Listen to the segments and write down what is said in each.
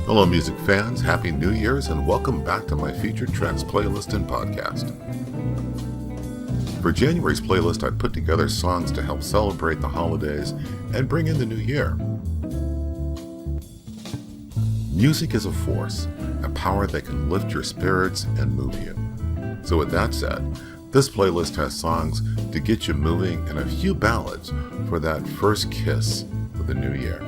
Hello, music fans. Happy New Year's and welcome back to my featured tracks playlist and podcast. For January's playlist, I put together songs to help celebrate the holidays and bring in the new year. Music is a force, a power that can lift your spirits and move you. So with that said, this playlist has songs to get you moving and a few ballads for that first kiss of the new year.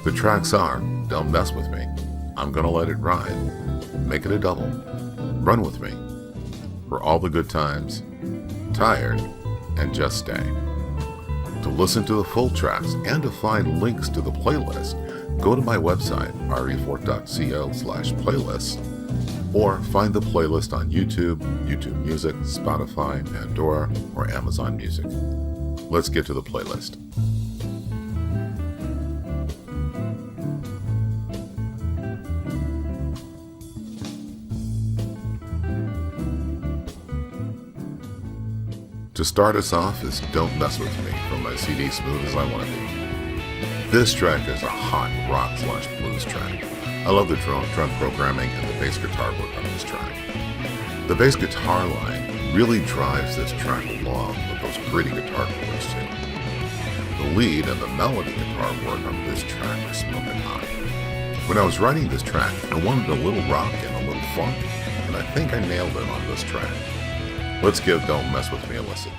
The tracks are Don't Mess With Me, I'm Gonna Let It Ride, Make It a Double, Run With Me, For All the Good Times, Tired, and Just Stay. To listen to the full tracks and to find links to the playlist, go to my website, R.E.Fort.co/playlists, or find the playlist on YouTube, YouTube Music, Spotify, Pandora, or Amazon Music. Let's get to the playlist. To start us off is Don't Mess With Me from my CD Smooth As I Wanna Be. This track is a hot rock/blues track. I love the drum programming and the bass guitar work on this track. The bass guitar line really drives this track along with those gritty guitar chords too. The lead and the melody guitar work on this track are smoking hot. When I was writing this track, I wanted a little rock and a little funk, and I think I nailed it on this track. Let's give Don't Mess With Me a listen.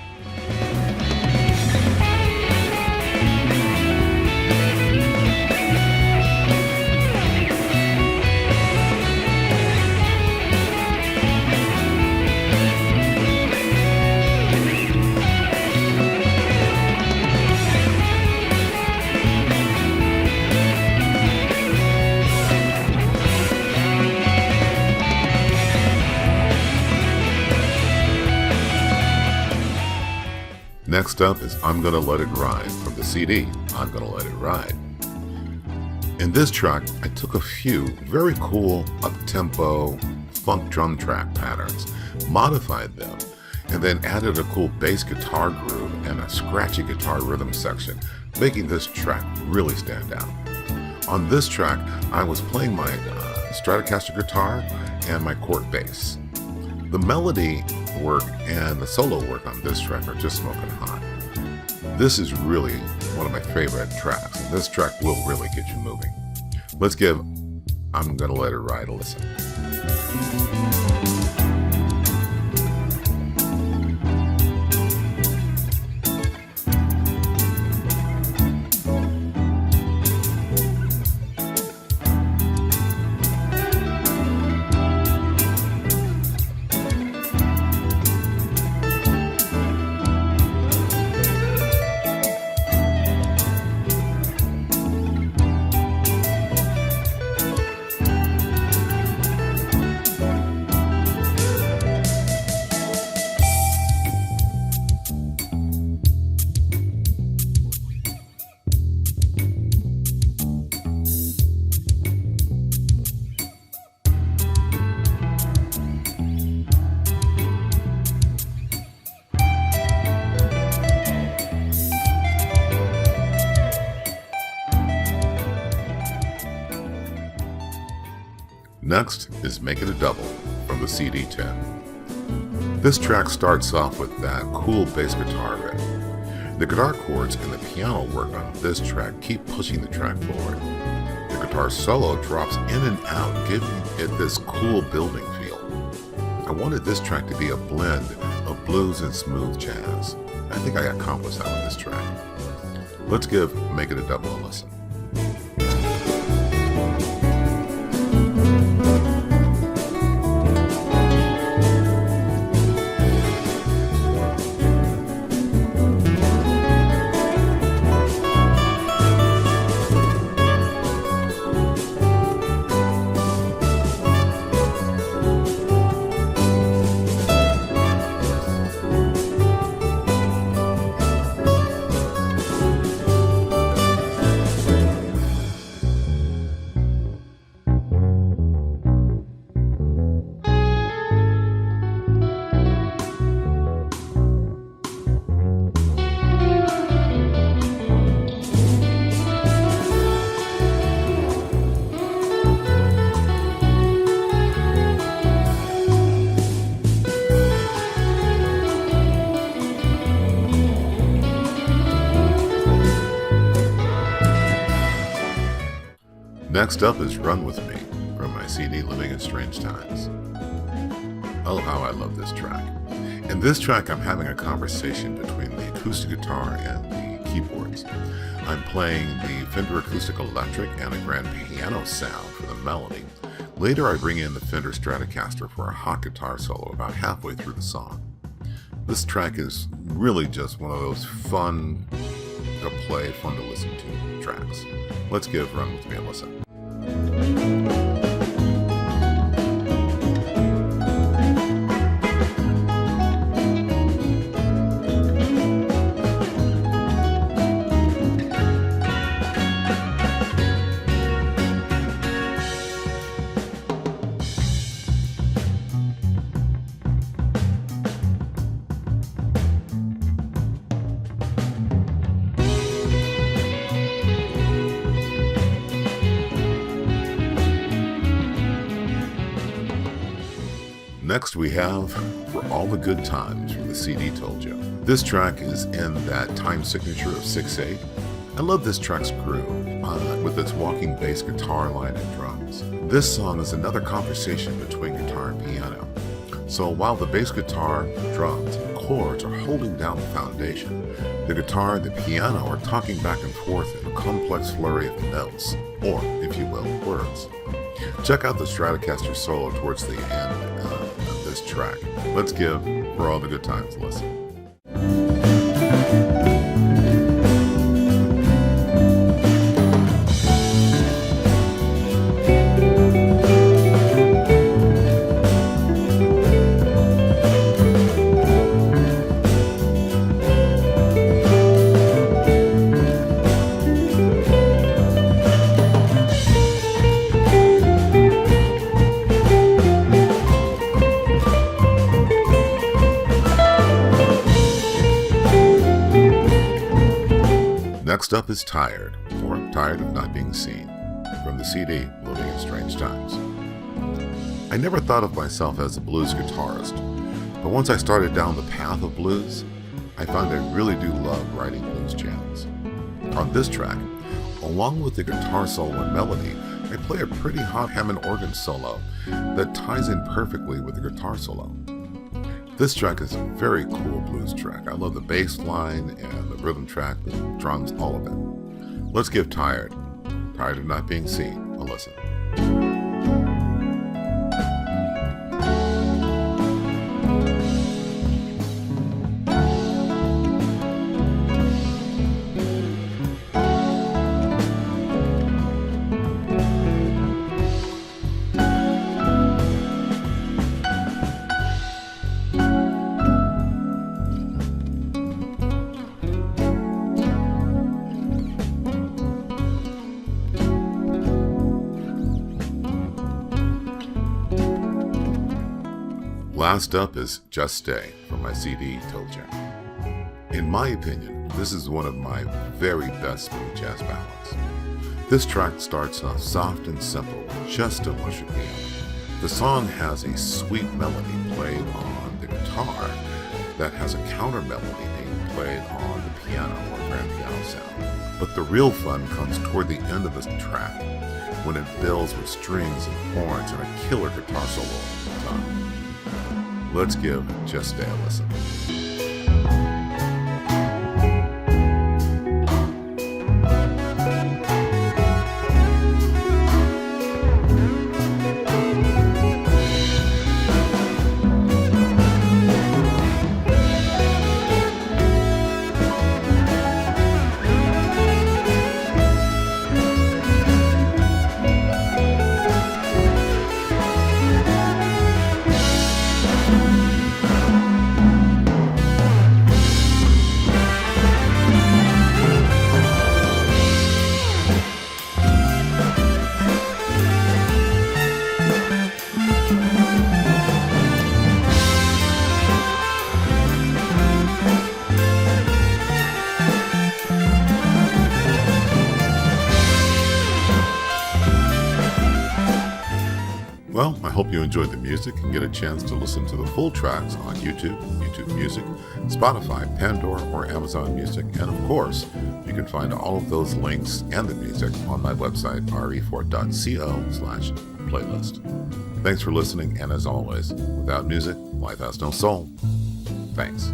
Next up is I'm Gonna Let It Ride from the CD, I'm Gonna Let It Ride. In this track, I took a few very cool up-tempo funk drum track patterns, modified them, and then added a cool bass guitar groove and a scratchy guitar rhythm section, making this track really stand out. On this track, I was playing my Stratocaster guitar and my Cort bass. The melody work and the solo work on this track are just smoking hot. This is really one of my favorite tracks, and this track will really get you moving. Let's give I'm Gonna Let It Ride a listen. Next is Make It a Double from the CD 10. This track starts off with that cool bass guitar riff. The guitar chords and the piano work on this track keep pushing the track forward. The guitar solo drops in and out, giving it this cool building feel. I wanted this track to be a blend of blues and smooth jazz. I think I accomplished that with this track. Let's give Make It a Double a listen. Next up is Run With Me from my CD Living in Strange Times. Oh, how I love this track. In this track, I'm having a conversation between the acoustic guitar and the keyboards. I'm playing the Fender Acoustic Electric and a grand piano sound for the melody. Later, I bring in the Fender Stratocaster for a hot guitar solo about halfway through the song. This track is really just one of those fun to play, fun to listen to tracks. Let's give Run With Me a listen. Next we have For All the Good Times from the CD Told You. This track is in that time signature of 6/8. I love this track's groove with its walking bass guitar line and drums. This song is another conversation between guitar and piano. So while the bass guitar, drums, and chords are holding down the foundation, the guitar and the piano are talking back and forth in a complex flurry of notes, or, if you will, words. Check out the Stratocaster solo towards the end of this track. Let's give For All the Good Times a listen. Next up is Tired, or Tired of Not Being Seen, from the CD Living in Strange Times. I never thought of myself as a blues guitarist, but once I started down the path of blues, I found I really do love writing blues jams. On this track, along with the guitar solo and melody, I play a pretty hot Hammond organ solo that ties in perfectly with the guitar solo. This track is a very cool blues track. I love the bass line and the rhythm track, the drums, all of it. Let's give Tired of Not Being Seen a listen. Last up is Just Stay from my CD Told You. In my opinion, this is one of my very best smooth jazz ballads. This track starts off soft and simple with just a lush of piano. The song has a sweet melody played on the guitar that has a counter melody being played on the piano or grand piano sound. But the real fun comes toward the end of the track when it builds with strings and horns and a killer guitar solo at the time. Let's give Just Stay a listen. Well, I hope you enjoyed the music and get a chance to listen to the full tracks on YouTube, YouTube Music, Spotify, Pandora, or Amazon Music. And of course, you can find all of those links and the music on my website, refort.co/playlist. Thanks for listening, and as always, without music, life has no soul. Thanks.